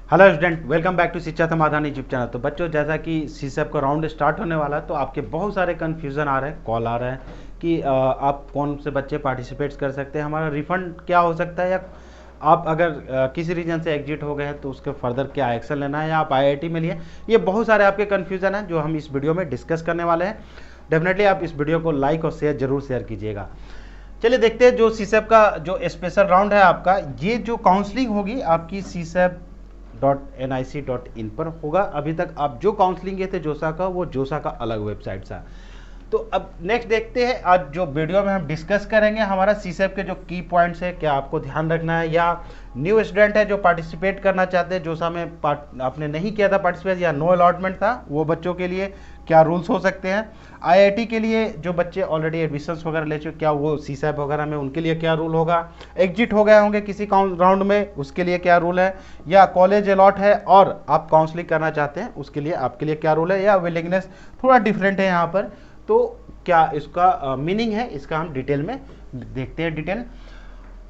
Hello student, welcome back to Shiksha Samadhan YouTube channel. तो बच्चों, जैसा कि सीसेप का राउंड स्टार्ट होने वाला है तो आपके बहुत सारे कन्फ्यूज़न आ रहे हैं, कॉल आ रहे हैं कि आप कौन से बच्चे पार्टिसिपेट्स कर सकते हैं, हमारा रिफंड क्या हो सकता है, या आप अगर किसी रीजन से एग्जिट हो गए हैं तो उसके फर्दर क्या एक्शन लेना है, या आप आईआईटी में लिए। ये बहुत सारे आपके कन्फ्यूज़न हैं जो हम इस वीडियो में डिस्कस करने वाले हैं। डेफिनेटली आप इस वीडियो को लाइक और शेयर जरूर शेयर कीजिएगा। चलिए देखते हैं जो सीसेप का जो स्पेशल राउंड है आपका, ये जो काउंसलिंग होगी आपकी CSEP.nic.in पर होगा। अभी तक आप जो काउंसलिंग किए थे जोसा का, वो जोसा का अलग वेबसाइट था। तो अब नेक्स्ट देखते हैं, आज जो वीडियो में हम डिस्कस करेंगे हमारा सीसेप के जो की पॉइंट्स है, क्या आपको ध्यान रखना है, या न्यू स्टूडेंट है जो पार्टिसिपेट करना चाहते हैं, जोसा में आपने नहीं किया था पार्टिसिपेट या नो अलॉटमेंट था, वो बच्चों के लिए क्या रूल्स हो सकते हैं। आईआईटी के लिए जो बच्चे ऑलरेडी एडमिशन्स वगैरह ले चुके, क्या वो सीसेप वगैरह में उनके लिए क्या रूल होगा। एग्जिट हो गए होंगे किसी राउंड में, उसके लिए क्या रूल है, या कॉलेज अलॉट है और आप काउंसलिंग करना चाहते हैं उसके लिए आपके लिए क्या रूल है, या विलिंगनेस थोड़ा डिफरेंट है यहाँ पर, तो क्या इसका मीनिंग है, इसका हम डिटेल में देखते हैं। डिटेल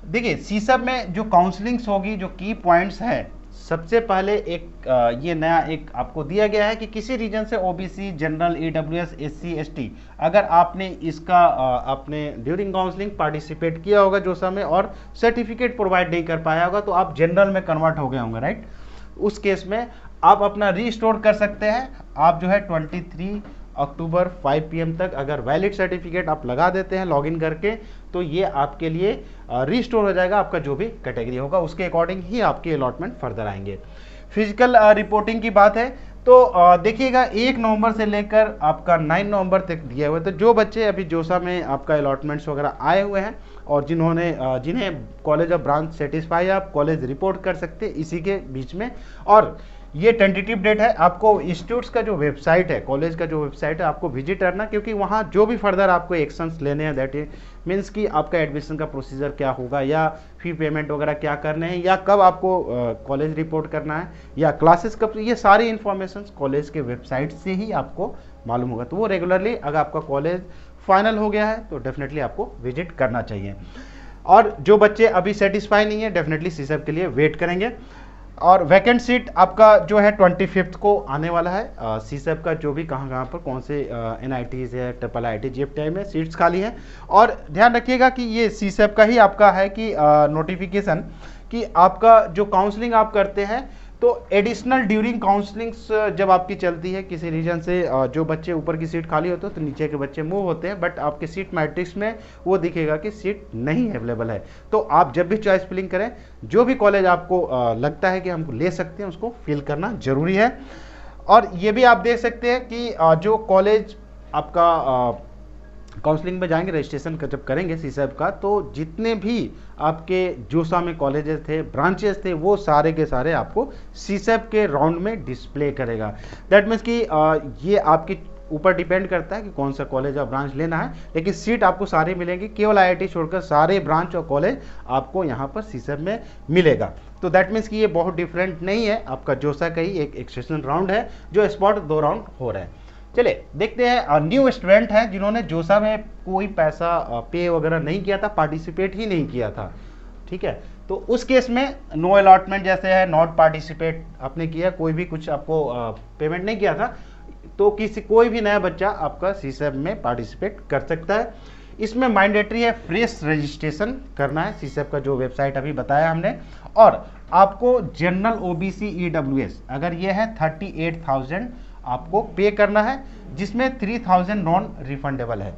देखिए, सीसेप में जो काउंसलिंग्स होगी, जो की पॉइंट्स हैं, सबसे पहले एक ये नया एक आपको दिया गया है कि किसी रीजन से OBC, general, EWS, SC, ST, अगर आपने इसका आपने ड्यूरिंग काउंसलिंग पार्टिसिपेट किया होगा जो समय और सर्टिफिकेट प्रोवाइड नहीं कर पाया होगा, तो आप जनरल में कन्वर्ट हो गए होंगे, राइट। उस केस में आप अपना रीस्टोर कर सकते हैं। आप जो है 23 अक्टूबर 5 PM तक अगर वैलिड सर्टिफिकेट आप लगा देते हैं लॉगिन करके, तो ये आपके लिए रीस्टोर हो जाएगा। आपका जो भी कैटेगरी होगा उसके अकॉर्डिंग ही आपके अलॉटमेंट फर्दर आएंगे। फिजिकल रिपोर्टिंग की बात है तो देखिएगा 1 नवंबर से लेकर आपका 9 नवंबर तक दिया हुआ है। तो जो बच्चे अभी जोसा में आपका अलॉटमेंट्स वगैरह आए हुए हैं और जिन्हें कॉलेज ऑफ ब्रांच सेटिस्फाई, आप कॉलेज रिपोर्ट कर सकते हैं इसी के बीच में। और ये टेंटेटिव डेट है। आपको इंस्टीट्यूट्स का जो वेबसाइट है, कॉलेज का जो वेबसाइट है, आपको विजिट करना, क्योंकि वहाँ जो भी फर्दर आपको एक्शंस लेने हैं, दैट मीन्स कि आपका एडमिशन का प्रोसीजर क्या होगा, या फी पेमेंट वगैरह क्या करने हैं, या कब आपको कॉलेज रिपोर्ट करना है, या क्लासेस कब, ये सारी इन्फॉर्मेशन कॉलेज के वेबसाइट से ही आपको मालूम होगा। तो वो रेगुलरली, अगर आपका कॉलेज फाइनल हो गया है तो डेफिनेटली आपको विजिट करना चाहिए। और जो बच्चे अभी सेटिस्फाई नहीं है, डेफिनेटली सीसेप के लिए वेट करेंगे। और वैकेंट सीट आपका जो है 25 को आने वाला है। सीसेप का जो भी कहाँ पर कौन से NITs है, ट्रिपल IIT, JFTI में सीट्स खाली हैं। और ध्यान रखिएगा कि ये सीसेप का ही आपका है कि नोटिफिकेशन कि आपका जो काउंसलिंग आप करते हैं, तो एडिशनल ड्यूरिंग काउंसलिंग्स जब आपकी चलती है किसी रीजन से, जो बच्चे ऊपर की सीट खाली होते हैं तो नीचे के बच्चे मूव होते हैं, बट आपके सीट मैट्रिक्स में वो दिखेगा कि सीट नहीं अवेलेबल है। तो आप जब भी चॉइस फिलिंग करें, जो भी कॉलेज आपको लगता है कि हम ले सकते हैं उसको फिल करना जरूरी है। और ये भी आप देख सकते हैं कि जो कॉलेज आपका काउंसलिंग में जाएंगे, रजिस्ट्रेशन का जब करेंगे सीसेप का, तो जितने भी आपके जोसा में कॉलेजेस थे, ब्रांचेस थे, वो सारे के सारे आपको सीसेप के राउंड में डिस्प्ले करेगा। दैट मीन्स कि ये आपके ऊपर डिपेंड करता है कि कौन सा कॉलेज और ब्रांच लेना है, लेकिन सीट आपको सारी मिलेंगी, केवल आईआईटी छोड़कर सारे ब्रांच और कॉलेज आपको यहाँ पर सीसेप में मिलेगा। तो दैट मीन्स कि ये बहुत डिफरेंट नहीं है, आपका जोसा का ही एक एक्सेशन राउंड है, जो स्पॉट 2 राउंड हो रहे हैं। चलिए देखते हैं, न्यू स्टूडेंट हैं जिन्होंने जोसा में कोई पैसा पे वगैरह नहीं किया था, पार्टिसिपेट ही नहीं किया था, ठीक है। तो उस केस में नो अलॉटमेंट जैसे है, नॉट पार्टिसिपेट आपने किया, कोई भी कुछ आपको पेमेंट नहीं किया था, तो कोई भी नया बच्चा आपका सीसेप में पार्टिसिपेट कर सकता है। इसमें मैंडेटरी है फ्रेश रजिस्ट्रेशन करना है, सीसेप का जो वेबसाइट अभी बताया हमने। और आपको जनरल, OBC, EWS अगर ये है 38,000 आपको पे करना है, जिसमें 3,000 नॉन रिफंडेबल है।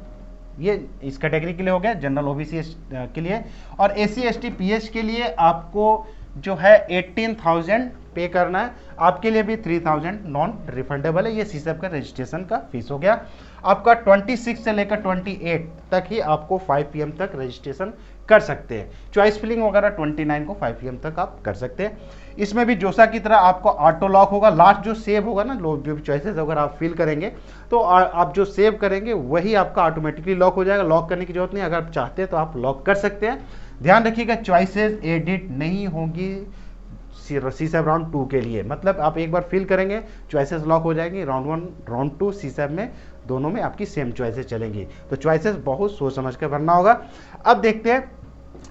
ये इस कैटेगरी के लिए हो गया, जनरल, OBC के लिए। और SC, ST, PH के लिए आपको जो है 18,000 पे करना है, आपके लिए भी 3,000 नॉन रिफंडेबल है। ये सीसेप का रजिस्ट्रेशन का फीस हो गया। आपका 26 से लेकर 28 तक ही आपको 5 PM तक रजिस्ट्रेशन कर सकते हैं। चॉइस फिलिंग वगैरह 29 को 5 PM तक आप कर सकते हैं। इसमें भी जोसा की तरह आपको ऑटो लॉक होगा, लास्ट जो सेव होगा ना, जो भी चॉइसेस अगर आप फिल करेंगे तो आप जो सेव करेंगे वही आपका ऑटोमेटिकली लॉक हो जाएगा। लॉक करने की जरूरत नहीं, अगर आप चाहते हैं तो आप लॉक कर सकते हैं। ध्यान रखिएगा, चॉइसेस एडिट नहीं होंगी सीसेप राउंड 2 के लिए। मतलब आप एक बार फिल करेंगे, चॉइसेस लॉक हो जाएंगी। राउंड 1 राउंड 2 सीसेप में दोनों में आपकी सेम चॉइसेस चलेंगी। तो चॉइसेस बहुत सोच समझ कर भरना होगा। अब देखते हैं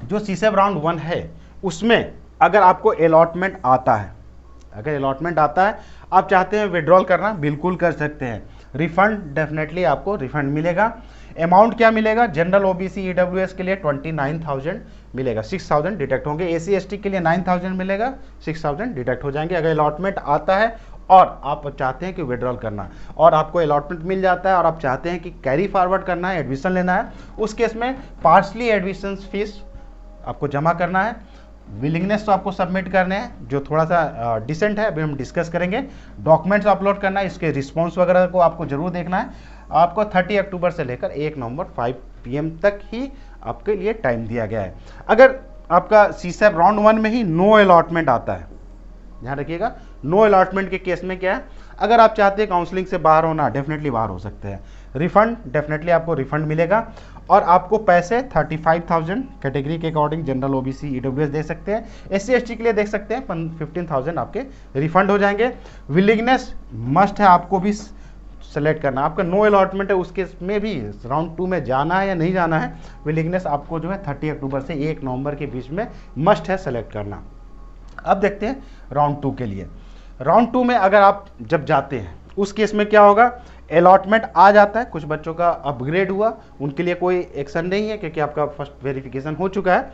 जो सीसेप राउंड 1 है उसमें अगर आपको अलॉटमेंट आता है, अगर अलॉटमेंट आता है, आप चाहते हैं विड्रॉल करना, बिल्कुल कर सकते हैं। रिफंड डेफिनेटली आपको रिफंड मिलेगा। अमाउंट क्या मिलेगा? जनरल ओबीसी ईडब्ल्यूएस के लिए 29,000 मिलेगा, 6,000 डिडक्ट होंगे। एसी एसटी के लिए 9,000 मिलेगा, 6,000 डिडक्ट हो जाएंगे। अगर अलॉटमेंट आता है और आप चाहते हैं कि विड्रॉल करना और आपको अलॉटमेंट मिल जाता है और आप चाहते हैं कि कैरी फॉरवर्ड करना है, एडमिशन लेना है, उस केस में पार्शली एडमिशन फीस आपको जमा करना है। विलिंगनेस तो आपको सबमिट करने हैं जो थोड़ा सा डिसेंट है, अभी हम डिस्कस करेंगे। डॉक्यूमेंट्स अपलोड करना है, इसके रिस्पॉन्स वगैरह को आपको जरूर देखना है। आपको 30 अक्टूबर से लेकर 1 नवंबर 5 PM तक ही आपके लिए टाइम दिया गया है। अगर आपका सीसैप राउंड 1 में ही नो अलॉटमेंट आता है, ध्यान रखिएगा, नो अलॉटमेंट के केस में क्या है, अगर आप चाहते हैं काउंसलिंग से बाहर होना, डेफिनेटली बाहर हो सकते हैं। रिफंड डेफिनेटली आपको रिफंड मिलेगा और आपको पैसे 35,000 कैटेगरी के अकॉर्डिंग जनरल ओबीसी ईडब्ल्यूएस दे सकते हैं। एससी एसटी के लिए देख सकते हैं 15,000 आपके रिफंड हो जाएंगे। विलिंगनेस मस्ट है, आपको भी सेलेक्ट करना। आपका नो अलॉटमेंट है, उसके में भी राउंड 2 में जाना है या नहीं जाना है, विलिंगनेस आपको जो है 30 अक्टूबर से 1 नवंबर के बीच में मस्ट है सेलेक्ट करना। अब देखते हैं राउंड 2 के लिए। राउंड 2 में अगर आप जब जाते हैं, उस केस में क्या होगा, अलॉटमेंट आ जाता है, कुछ बच्चों का अपग्रेड हुआ, उनके लिए कोई एक्शन नहीं है क्योंकि आपका फर्स्ट वेरिफिकेशन हो चुका है।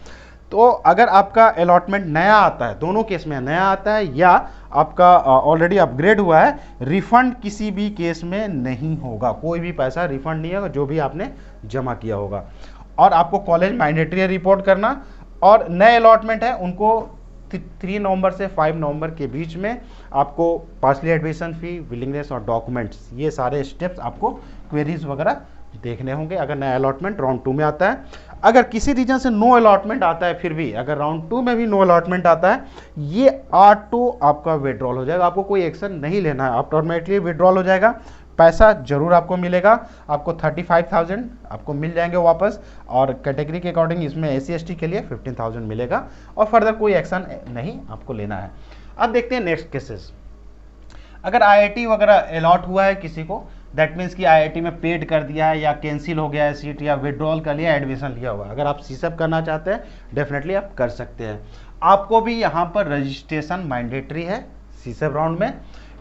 तो अगर आपका अलॉटमेंट नया आता है, दोनों केस में नया आता है या आपका ऑलरेडी अपग्रेड हुआ है, रिफंड किसी भी केस में नहीं होगा, कोई भी पैसा रिफंड नहीं होगा जो भी आपने जमा किया होगा। और आपको कॉलेज मैंडेटरी रिपोर्ट करना, और नए अलॉटमेंट है उनको 3 नवंबर से 5 नवंबर के बीच में आपको पार्शली एडमिशन फी, विलिंगनेस और डॉक्यूमेंट्स, ये सारे स्टेप्स आपको क्वेरीज वगैरह देखने होंगे अगर नया अलॉटमेंट राउंड 2 में आता है। अगर किसी रीजन से नो अलॉटमेंट आता है, फिर भी अगर राउंड 2 में भी नो अलॉटमेंट आता है, ये ऑटो आपका विड्रॉल हो जाएगा, आपको कोई एक्शन नहीं लेना है, ऑटोमेटिकली विड्रॉल हो जाएगा। पैसा जरूर आपको मिलेगा, आपको 35,000 आपको मिल जाएंगे वापस, और कैटेगरी के अकॉर्डिंग इसमें एससी एसटी के लिए 15,000 मिलेगा, और फर्दर कोई एक्शन नहीं आपको लेना है। अब देखते हैं नेक्स्ट केसेस। अगर आईआईटी वगैरह अलॉट हुआ है किसी को, दैट मीन्स कि आईआईटी में पेड कर दिया है या कैंसिल हो गया है सीट या विड्रॉल कर लिया, एडमिशन लिया हुआ, अगर आप सीसैप करना चाहते हैं डेफिनेटली आप कर सकते हैं। आपको भी यहाँ पर रजिस्ट्रेशन मैंडेटरी है सीसैप राउंड में।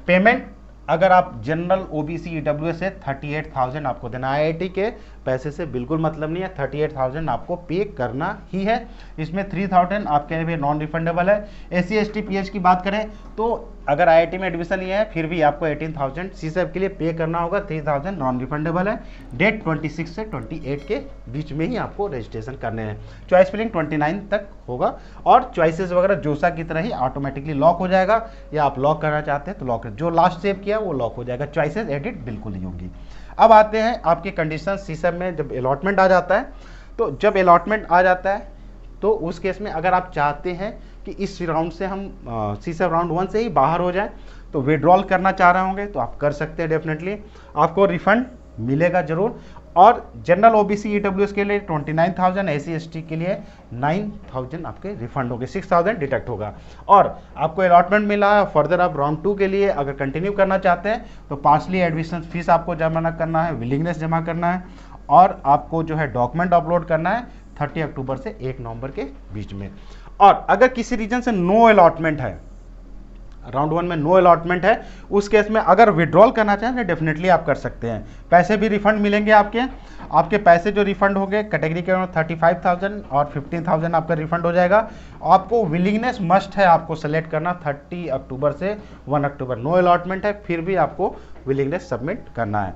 पेमेंट अगर आप जनरल ओबीसी ईडब्ल्यूएस से 38,000 आपको देना, आईआईटी के पैसे से बिल्कुल मतलब नहीं है, 38,000 आपको पे करना ही है। इसमें 3,000 आपके लिए नॉन रिफंडेबल है। एससी एसटी पीएच की बात करें तो अगर आईआईटी में एडमिशन लिया है फिर भी आपको 18,000 सीसैप के लिए पे करना होगा, 3,000 नॉन रिफंडेबल है। डेट 26 से 28 के बीच में ही आपको रजिस्ट्रेशन करने हैं। चॉइस फिलिंग 29 तक होगा, और चॉइसेस वगैरह जोसा की तरह ही ऑटोमेटिकली लॉक हो जाएगा, या आप लॉक करना चाहते हैं तो लॉक, जो लास्ट सेव किया वो लॉक हो जाएगा, चॉइसेस एडिट बिल्कुल नहीं होगी। अब आते हैं आपके कंडीशन सीसैप में। जब अलॉटमेंट आ जाता है, तो जब अलॉटमेंट आ जाता है तो उस केस में अगर आप चाहते हैं कि इस राउंड से हम सीसैप राउंड 1 से ही बाहर हो जाए, तो विड्रॉल करना चाह रहे होंगे तो आप कर सकते हैं, डेफिनेटली आपको रिफंड मिलेगा जरूर। और जनरल ओबीसी ईडब्ल्यूएस के लिए 29,000, एससी एसटी के लिए 9,000 आपके रिफंड होंगे, 6,000 डिडक्ट होगा। और आपको अलॉटमेंट मिला है, फर्दर आप राउंड 2 के लिए अगर कंटिन्यू करना चाहते हैं तो पार्शली एडमिशन फीस आपको जमा करना है, विलिंगनेस जमा करना है, और आपको जो है डॉक्यूमेंट अपलोड करना है 30 अक्टूबर से 1 नवंबर के बीच में। और अगर किसी रीजन से नो अलॉटमेंट है, राउंड 1 में नो अलॉटमेंट है, उस केस में अगर विड्रॉल करना चाहें तो डेफिनेटली आप कर सकते हैं। पैसे भी रिफंड मिलेंगे आपके पैसे जो रिफंड होंगे कैटेगरी के 35,000 और 15,000 आपका रिफंड हो जाएगा। आपको विलिंगनेस मस्ट है आपको सेलेक्ट करना 30 अक्टूबर से 1 अक्टूबर। नो अलॉटमेंट है फिर भी आपको विलिंगनेस सबमिट करना है।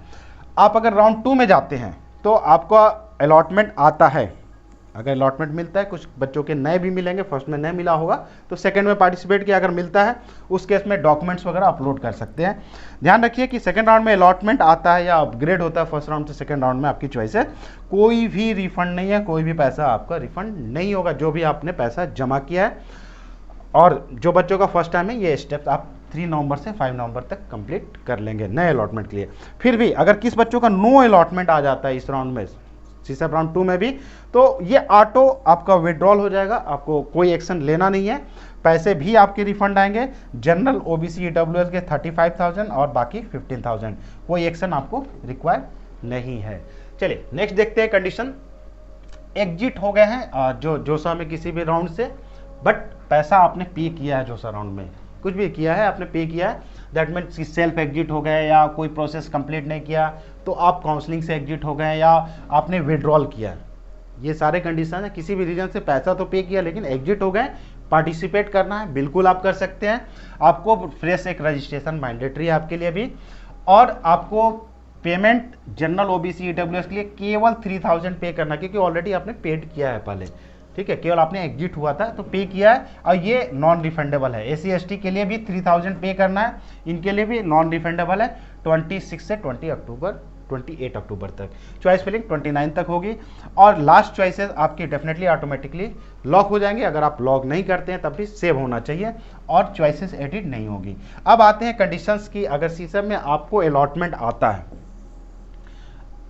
आप अगर राउंड 2 में जाते हैं तो आपका अलॉटमेंट आता है, अगर अलॉटमेंट मिलता है, कुछ बच्चों के नए भी मिलेंगे, फर्स्ट में नए मिला होगा तो सेकंड में पार्टिसिपेट किया, अगर मिलता है उस केस में डॉक्यूमेंट्स वगैरह अपलोड कर सकते हैं। ध्यान रखिए कि सेकंड राउंड में अलॉटमेंट आता है या अपग्रेड होता है फर्स्ट राउंड से सेकंड राउंड में, आपकी चॉइस है, कोई भी रिफंड नहीं है, कोई भी पैसा आपका रिफंड नहीं होगा जो भी आपने पैसा जमा किया है। और जो बच्चों का फर्स्ट टाइम है, ये स्टेप्स आप 3 नवंबर से 5 नवंबर तक कंप्लीट कर लेंगे नए अलॉटमेंट के लिए। फिर भी अगर किस बच्चों का नो अलॉटमेंट आ जाता है इस राउंड में, सीसैप राउंड 2 में भी, तो ये ऑटो आपका विड्रॉल हो जाएगा, आपको कोई एक्शन लेना नहीं है, पैसे भी आपके रिफंड आएंगे। जनरल ओबीसी ईडब्ल्यूएस के 35,000 और बाकी 15,000, कोई एक्शन आपको रिक्वायर नहीं है। चलिए नेक्स्ट देखते हैं कंडीशन। एग्जिट हो गए हैं जो जोसा में किसी भी राउंड से, बट पैसा आपने पे किया है जोसा राउंड में, कुछ भी किया है, आपने पे किया है, दैट मीन्स कि सेल्फ एग्जिट हो गए या कोई प्रोसेस कंप्लीट नहीं किया तो आप काउंसलिंग से एग्जिट हो गए या आपने विड्रॉल किया, ये सारे कंडीशन है। किसी भी रीजन से पैसा तो पे किया लेकिन एग्जिट हो गए, पार्टिसिपेट करना है, बिल्कुल आप कर सकते हैं। आपको फ्रेश एक रजिस्ट्रेशन मैंडेटरी है आपके लिए भी, और आपको पेमेंट जनरल ओबीसी ईडब्ल्यूएस के लिए केवल 3000 पे करना, क्योंकि ऑलरेडी आपने पेड किया है पहले, ठीक है, केवल आपने एग्जिट हुआ था तो पे किया है, और ये नॉन रिफंडेबल है। एससी एसटी के लिए भी 3000 पे करना है, इनके लिए भी नॉन रिफंडेबल है। 26 से 28 अक्टूबर तक चॉइस फिलिंग 29 तक होगी, और लास्ट चॉइसेस आपकी डेफिनेटली ऑटोमेटिकली लॉक हो जाएंगे। अगर आप लॉक नहीं करते हैं तब भी सेव होना चाहिए और चॉइसेस एडिट नहीं होगी। अब आते हैं कंडीशंस की। अगर सीसम में आपको अलॉटमेंट आता है,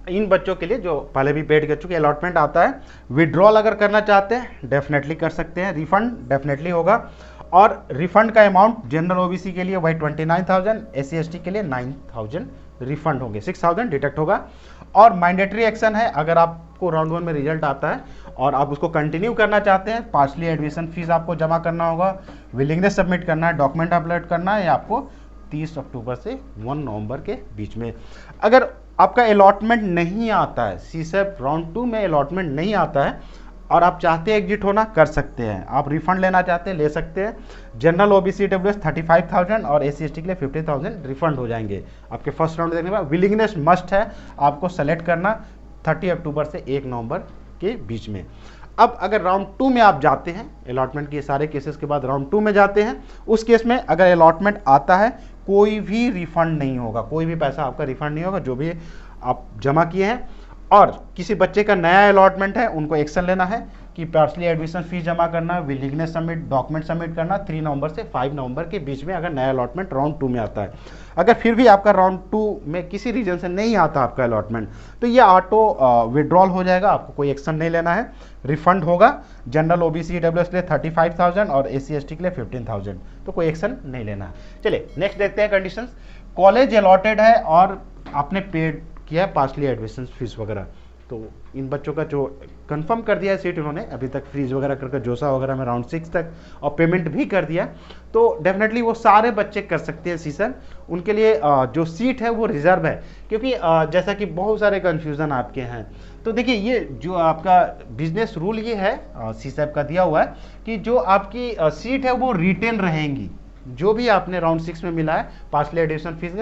इन बच्चों के लिए जो पहले भी पेड कर चुके, अलॉटमेंट आता है, विड्रॉल अगर करना चाहते हैं डेफिनेटली कर सकते हैं, रिफंड डेफिनेटली होगा, और रिफंड का अमाउंट जनरल ओबीसी के लिए वही 29,000, एससी एसटी के लिए 9,000 रिफंड होंगे, 6,000 डिडक्ट होगा। और मैंडेटरी एक्शन है, अगर आपको राउंड 1 में रिजल्ट आता है और आप उसको कंटिन्यू करना चाहते हैं, पार्शली एडमिशन फीस आपको जमा करना होगा, विलिंगनेस सबमिट करना है, डॉक्यूमेंट अपलोड करना है, आपको 30 अक्टूबर से 1 नवंबर के बीच में। अगर आपका अलॉटमेंट नहीं आता है, सीसेप राउंड 2 में अलॉटमेंट नहीं आता है और आप चाहते हैं एग्जिट होना, कर सकते हैं। आप रिफंड लेना चाहते हैं, ले सकते हैं। जनरल ओबीसी डब्ल्यूएस 35,000 और एससी एसटी के लिए 50,000 रिफंड हो जाएंगे आपके फर्स्ट राउंड देखने के बाद। विलिंगनेस मस्ट है, आपको सेलेक्ट करना 30 अक्टूबर से 1 नवंबर के बीच में। अब अगर राउंड 2 में आप जाते हैं, अलॉटमेंट के सारे केसेस के बाद राउंड 2 में जाते हैं, उस केस में अगर अलॉटमेंट आता है कोई भी रिफंड नहीं होगा, कोई भी पैसा आपका रिफंड नहीं होगा जो भी आप जमा किए हैं। और किसी बच्चे का नया अलॉटमेंट है, उनको एक्शन लेना है कि पार्शली एडमिशन फीस जमा करना, विलिंगनेस सबमिट, डॉक्यूमेंट सबमिट करना 3 नवंबर से 5 नवंबर के बीच में, अगर नया अलॉटमेंट राउंड 2 में आता है। अगर फिर भी आपका राउंड 2 में किसी रीजन से नहीं आता आपका अलॉटमेंट, तो ये ऑटो विड्रॉल हो जाएगा, आपको कोई एक्शन नहीं लेना है, रिफंड होगा। जनरल ओबीसी डब्ल्यूएस के लिए 35,000 और एससी एसटी के लिए 15,000, तो कोई एक्शन नहीं लेना है। चलिए नेक्स्ट देखते हैं कंडीशंस। कॉलेज अलॉटेड है और आपने पेड किया है पार्शली एडमिशन फीस वगैरह, तो इन बच्चों का जो कंफर्म कर दिया है सीट उन्होंने अभी तक फ्रीज वगैरह करके जोसा वगैरह में राउंड 6 तक, और पेमेंट भी कर दिया, तो डेफिनेटली वो सारे बच्चे कर सकते हैं सीसन। उनके लिए जो सीट है वो रिजर्व है, क्योंकि जैसा कि बहुत सारे कन्फ्यूज़न आपके हैं। तो देखिए ये जो आपका बिजनेस रूल ये है सीसैप का दिया हुआ है कि जो आपकी सीट है वो रिटेन रहेंगी। जो भी आपने राउंड 6 में मिला है पार्शली एडमिशन फीस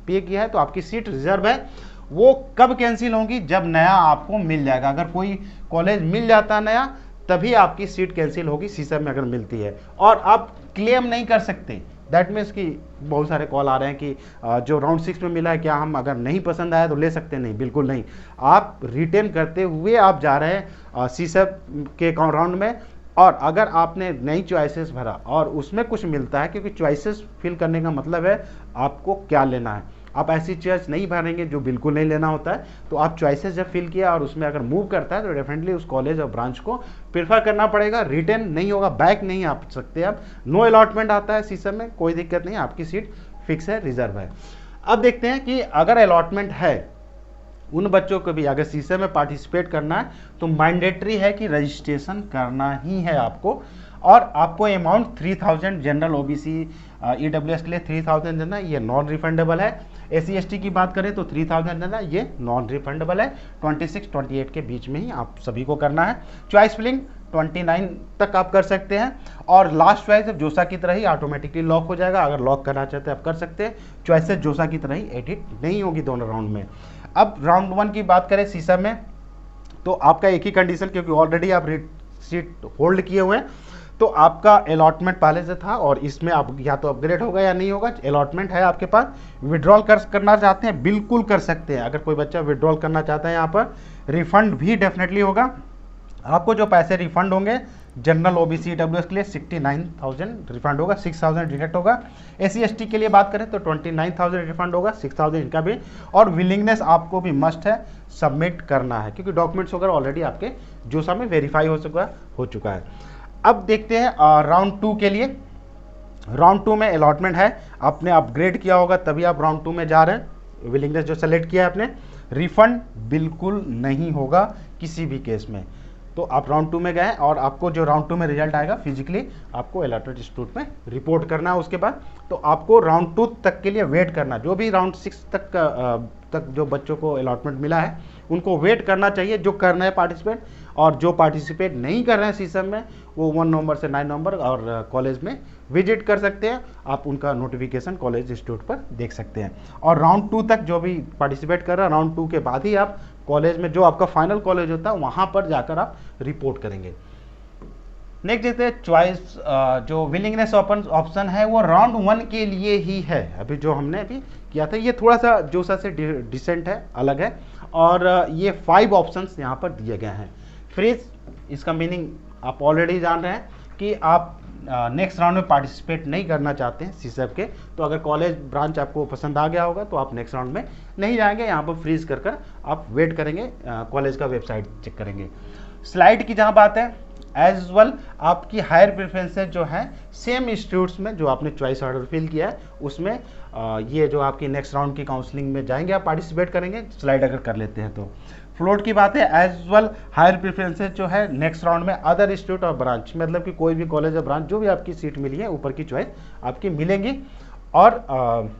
पे किया है तो आपकी सीट रिजर्व है। वो कब कैंसिल होंगी, जब नया आपको मिल जाएगा। अगर कोई कॉलेज मिल जाता है नया, तभी आपकी सीट कैंसिल होगी सीसैप में अगर मिलती है, और आप क्लेम नहीं कर सकते। दैट मीन्स कि बहुत सारे कॉल आ रहे हैं कि जो राउंड 6 में मिला है क्या हम अगर नहीं पसंद आया तो ले सकते हैं? नहीं, बिल्कुल नहीं। आप रिटेन करते हुए आप जा रहे हैं सीसैप के राउंड में, और अगर आपने नई चॉइसेस भरा और उसमें कुछ मिलता है, क्योंकि चॉइसेस फिल करने का मतलब है आपको क्या लेना है। आप ऐसी चॉइस नहीं भरेंगे जो बिल्कुल नहीं लेना होता है, तो आप चॉइसेस जब फिल किया और उसमें अगर मूव करता है तो डेफिनेटली उस कॉलेज और ब्रांच को प्रेफर करना पड़ेगा। रिटेन नहीं होगा, बैक नहीं आ सकते आप। नो अलॉटमेंट आता है सीसम में, कोई दिक्कत नहीं, आपकी सीट फिक्स है, रिजर्व है। अब देखते हैं कि अगर अलॉटमेंट है, उन बच्चों को भी अगर सीसम में पार्टिसिपेट करना है तो मैंडेटरी है कि रजिस्ट्रेशन करना ही है आपको, और आपको अमाउंट 3000 जनरल ओबीसी ईडब्ल्यूएस के लिए 3000 देना, ये नॉन रिफंडेबल है। एससी एसटी की बात करें तो 3000 देना, ये नॉन रिफंडेबल है। 26-28 के बीच में ही आप सभी को करना है। चॉइस फिलिंग 29 तक आप कर सकते हैं, और लास्ट चॉइस जोसा की तरह ही ऑटोमेटिकली लॉक हो जाएगा। अगर लॉक करना चाहते हैं आप कर सकते हैं। चॉइसेस जोसा की तरह ही एडिट नहीं होगी दोनों राउंड में। अब राउंड 1 की बात करें सीसम में, तो आपका एक ही कंडीशन, क्योंकि ऑलरेडी आप सीट होल्ड किए हुए हैं, तो आपका अलॉटमेंट पहले से था और इसमें आप या तो अपग्रेड होगा या नहीं होगा। अलॉटमेंट है आपके पास, विड्रॉल करना चाहते हैं बिल्कुल कर सकते हैं। अगर कोई बच्चा विड्रॉल करना चाहता है यहाँ पर, रिफंड भी डेफिनेटली होगा। आपको जो पैसे रिफंड होंगे जनरल ओबीसी डब्ल्यूएस के लिए 69,000 रिफंड होगा, 6,000 डिडक्ट होगा। एससी एसटी के लिए बात करें तो 29,000 रिफंड होगा, 6,000 इनका भी। और विलिंगनेस आपको भी मस्ट है सबमिट करना है, क्योंकि डॉक्यूमेंट्स वगैरह ऑलरेडी आपके जोसा में वेरीफाई हो चुका है। अब देखते हैं राउंड 2 के लिए। राउंड 2 में अलॉटमेंट है, आपने अपग्रेड किया होगा तभी आप राउंड 2 में जा रहे हैं। विलिंगनेस जो सेलेक्ट किया है आपने, रिफंड बिल्कुल नहीं होगा किसी भी केस में। तो आप राउंड 2 में गए और आपको जो राउंड 2 में रिजल्ट आएगा फिजिकली आपको अलॉटेड इंस्टीट्यूट में रिपोर्ट करना है। उसके बाद तो आपको राउंड 2 तक के लिए वेट करना, जो भी राउंड 6 तक जो बच्चों को अलॉटमेंट मिला है उनको वेट करना चाहिए, जो करना है पार्टिसिपेट। और जो पार्टिसिपेट नहीं कर रहे हैं सीसम में वो 1 नवंबर से 9 नवंबर और कॉलेज में विजिट कर सकते हैं। आप उनका नोटिफिकेशन कॉलेज इंस्टीट्यूट पर देख सकते हैं। और राउंड 2 तक जो भी पार्टिसिपेट कर रहा है, राउंड 2 के बाद ही आप कॉलेज में जो आपका फाइनल कॉलेज होता है वहाँ पर जाकर आप रिपोर्ट करेंगे। नेक्स्ट देखते हैं चॉइस, जो विलिंगनेस ऑप्शन है वो राउंड 1 के लिए ही है। अभी जो हमने अभी किया था ये थोड़ा सा जोसा से डिसेंट है, अलग है। और ये 5 ऑप्शंस यहाँ पर दिए गए हैं। फ्रीज, इसका मीनिंग आप ऑलरेडी जान रहे हैं कि आप नेक्स्ट राउंड में पार्टिसिपेट नहीं करना चाहते हैं सीसेप के, तो अगर कॉलेज ब्रांच आपको पसंद आ गया होगा तो आप नेक्स्ट राउंड में नहीं जाएंगे, यहाँ पर फ्रीज कर आप वेट करेंगे, कॉलेज का वेबसाइट चेक करेंगे। स्लाइड की जहाँ बात है, एज वेल आपकी हायर प्रेफरेंसेज जो है सेम इंस्टीट्यूट्स में जो आपने चॉइस ऑर्डर फिल किया है उसमें ये जो आपकी नेक्स्ट राउंड की काउंसलिंग में जाएंगे आप पार्टिसिपेट करेंगे, स्लाइड अगर कर लेते हैं तो। फ्लोट की बात है, एज वेल हायर प्रेफरेंसेज जो है नेक्स्ट राउंड में अदर इंस्टीट्यूट और ब्रांच, मतलब कि कोई भी कॉलेज और ब्रांच जो भी आपकी सीट मिली है ऊपर की चॉइस आपकी मिलेंगी। और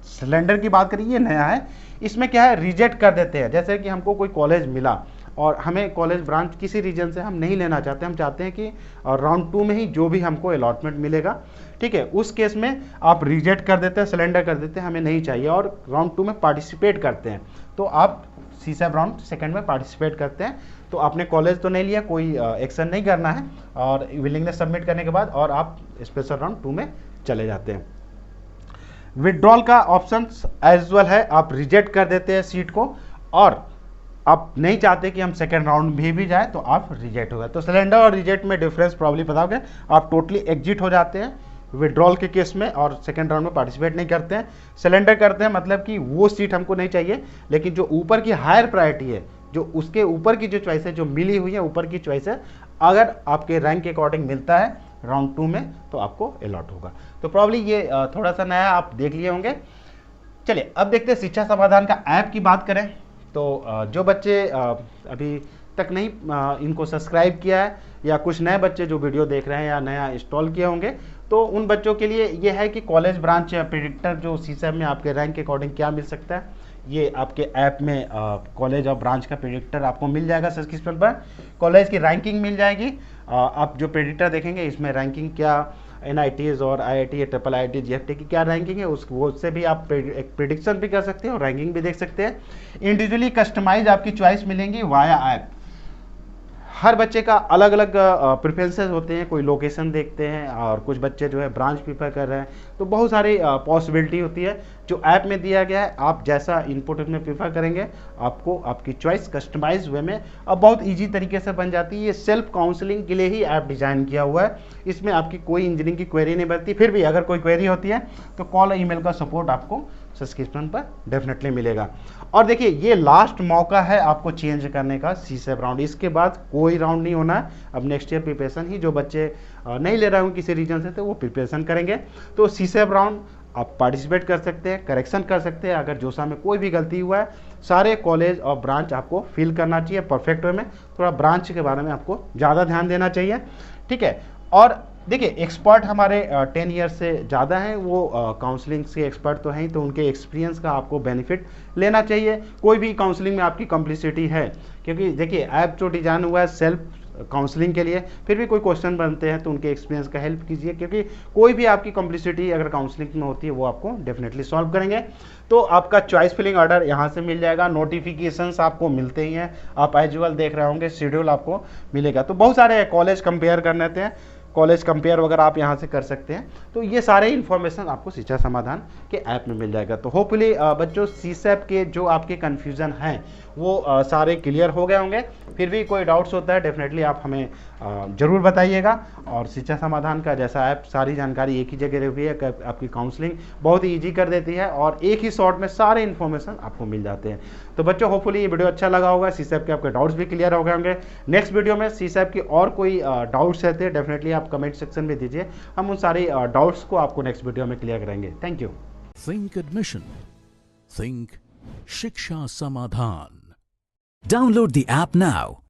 सिलेंडर की बात करें, ये नया है, इसमें क्या है रिजेक्ट कर देते हैं। जैसे कि हमको कोई कॉलेज मिला और हमें कॉलेज ब्रांच किसी रीजन से हम नहीं लेना चाहते, हम चाहते हैं कि राउंड 2 में ही जो भी हमको अलॉटमेंट मिलेगा, ठीक है, उस केस में आप रिजेक्ट कर देते हैं, सिलेंडर कर देते हैं, हमें नहीं चाहिए और राउंड 2 में पार्टिसिपेट करते हैं, तो आप सीसेप राउंड 2 में पार्टिसिपेट करते हैं। तो आपने कॉलेज तो नहीं लिया, कोई एक्शन नहीं करना है और विलिंगनेस सबमिट करने के बाद और आप स्पेशल राउंड 2 में चले जाते हैं। विड्रॉल का ऑप्शन एज वेल है, आप रिजेक्ट कर देते हैं सीट को और आप नहीं चाहते कि हम सेकेंड राउंड भी जाए तो आप रिजेक्ट हो गए। तो सिलेंडर और रिजेक्ट में डिफरेंस प्रॉब्ली पता होगा, आप टोटली एग्जिट हो जाते हैं विड्रॉल के केस में और सेकेंड राउंड में पार्टिसिपेट नहीं करते हैं। सिलेंडर करते हैं मतलब कि वो सीट हमको नहीं चाहिए, लेकिन जो ऊपर की हायर प्रायोरिटी है, जो उसके ऊपर की जो चॉइस है जो मिली हुई है ऊपर की चॉइस है, अगर आपके रैंक के अकॉर्डिंग मिलता है राउंड 2 में तो आपको अलॉट होगा। तो प्रॉब्ली ये थोड़ा सा नया आप देख लिए होंगे। चलिए अब देखते हैं शिक्षा समाधान का ऐप की बात करें तो जो बच्चे अभी तक नहीं इनको सब्सक्राइब किया है या कुछ नए बच्चे जो वीडियो देख रहे हैं या नया इंस्टॉल किए होंगे, तो उन बच्चों के लिए ये है कि कॉलेज ब्रांच प्रेडिक्टर जो सीसेप में आपके रैंक के अकॉर्डिंग क्या मिल सकता है, ये आपके ऐप में कॉलेज और ब्रांच का प्रेडिक्टर आपको मिल जाएगा सब्सक्रिप्शन पर। कॉलेज की रैंकिंग मिल जाएगी, आप जो प्रेडिक्टर देखेंगे इसमें रैंकिंग क्या NITs और IIT ट्रिपल IIT GFT की क्या रैंकिंग है उससे भी आप एक प्रिडिक्शन भी कर सकते हैं और रैंकिंग भी देख सकते हैं। इंडिविजुअली कस्टमाइज आपकी चॉइस मिलेंगी वाया ऐप। हर बच्चे का अलग अलग प्रेफरेंसेस होते हैं, कोई लोकेशन देखते हैं और कुछ बच्चे जो है ब्रांच प्रीफर कर रहे हैं, तो बहुत सारी पॉसिबिलिटी होती है जो ऐप में दिया गया है। आप जैसा इनपुट उसमें प्रीफर करेंगे आपको आपकी चॉइस कस्टमाइज वे में अब बहुत इजी तरीके से बन जाती है। ये सेल्फ काउंसलिंग के लिए ही ऐप डिज़ाइन किया हुआ है, इसमें आपकी कोई इंजीनियरिंग की क्वेरी नहीं बनती। फिर भी अगर कोई क्वेरी होती है तो कॉल और ईमेल का सपोर्ट आपको सब्सक्रिप्शन पर डेफिनेटली मिलेगा। और देखिए ये लास्ट मौका है आपको चेंज करने का सीसेप राउंड, इसके बाद कोई राउंड नहीं होना है। अब नेक्स्ट ईयर प्रिपरेशन ही जो बच्चे नहीं ले रहे होंगे किसी रीजन से तो वो प्रिपरेशन करेंगे। तो सीसेप राउंड आप पार्टिसिपेट कर सकते हैं, करेक्शन कर सकते हैं। अगर जोसा में कोई भी गलती हुआ है सारे कॉलेज और ब्रांच आपको फिल करना चाहिए परफेक्ट वे में, थोड़ा ब्रांच के बारे में आपको ज़्यादा ध्यान देना चाहिए, ठीक है। और देखिए एक्सपर्ट हमारे 10 ईयर से ज़्यादा हैं, वो काउंसलिंग के एक्सपर्ट तो हैं ही, तो उनके एक्सपीरियंस का आपको बेनिफिट लेना चाहिए। कोई भी काउंसलिंग में आपकी कम्प्लिसिटी है, क्योंकि देखिए ऐप जो डिज़ाइन हुआ है सेल्फ काउंसलिंग के लिए, फिर भी कोई क्वेश्चन बनते हैं तो उनके एक्सपीरियंस का हेल्प कीजिए, क्योंकि कोई भी आपकी कॉम्प्लिसिटी अगर काउंसलिंग में होती है वो आपको डेफिनेटली सॉल्व करेंगे। तो आपका चॉइस फिलिंग ऑर्डर यहाँ से मिल जाएगा, नोटिफिकेशंस आपको मिलते ही हैं, आप एज यूजुअल देख रहे होंगे, शेड्यूल आपको मिलेगा। तो बहुत सारे कॉलेज कंपेयर करने थे, कॉलेज कंपेयर वगैरह आप यहाँ से कर सकते हैं। तो ये सारे इन्फॉर्मेशन आपको शिक्षा समाधान के ऐप में मिल जाएगा। तो होपफुली बच्चों सीसेप के जो आपके कन्फ्यूज़न हैं वो सारे क्लियर हो गए होंगे। फिर भी कोई डाउट्स होता है डेफिनेटली आप हमें ज़रूर बताइएगा। और शिक्षा समाधान का जैसा ऐप सारी जानकारी एक ही जगह रही है, आपकी काउंसलिंग बहुत ही ईजी कर देती है और एक ही शॉट में सारे इन्फॉर्मेशन आपको मिल जाते हैं। तो बच्चों होपफुली ये वीडियो अच्छा लगा होगा, सीसेप के आपके डाउट्स भी क्लियर हो गए होंगे। नेक्स्ट वीडियो में सीसेप की और कोई डाउट्स रहते हैं डेफिनेटली आप कमेंट सेक्शन में दीजिए, हम उन सारी डाउट्स को आपको नेक्स्ट वीडियो में क्लियर करेंगे। Thank you. Think admission, think शिक्षा समाधान। Download the app now